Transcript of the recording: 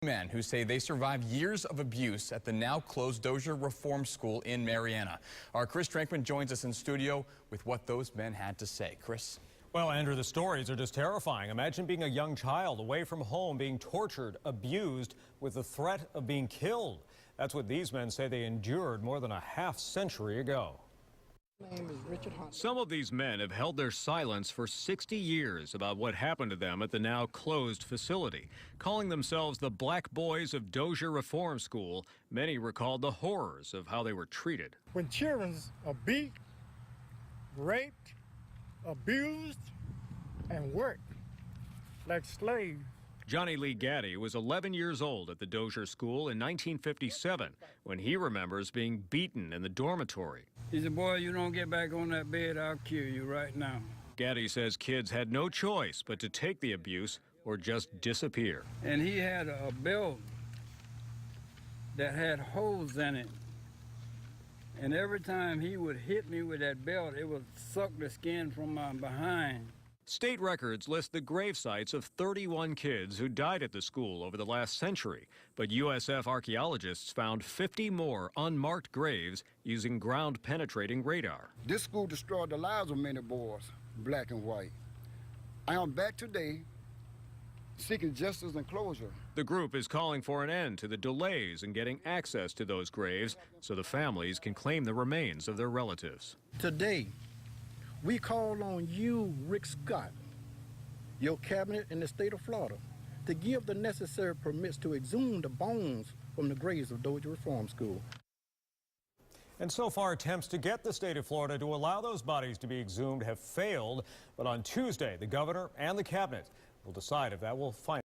Men who say they survived years of abuse at the now closed Dozier Reform School in Marianna. Our Chris Trankman joins us in studio with what those men had to say. Chris. Well, Andrew, the stories are just terrifying. Imagine being a young child away from home, being tortured, abused, with the threat of being killed. That's what these men say they endured more than a half-century ago. My name is Richard Hunt. Some of these men have held their silence for 60 years about what happened to them at the now closed facility. Calling themselves the Black Boys of Dozier Reform School, many recalled the horrors of how they were treated. When children are beat, raped, abused, and worked like slaves. Johnny Lee Gaddy was 11 years old at the Dozier School in 1957 when he remembers being beaten in the dormitory. He said, "Boy, you don't get back on that bed, I'll kill you right now." Gaddy says kids had no choice but to take the abuse or just disappear. And he had a belt that had holes in it. And every time he would hit me with that belt, it would suck the skin from my behind. State records list the grave sites of 31 kids who died at the school over the last century, but USF archaeologists found 50 more unmarked graves using ground-penetrating radar. This school destroyed the lives of many boys, black and white. I am back today seeking justice and closure. The group is calling for an end to the delays in getting access to those graves so the families can claim the remains of their relatives. Today, we call on you, Rick Scott, your cabinet in the state of Florida, to give the necessary permits to exhume the bones from the graves of Dozier Reform School. And so far, attempts to get the state of Florida to allow those bodies to be exhumed have failed. But on Tuesday, the governor and the cabinet will decide if that will finally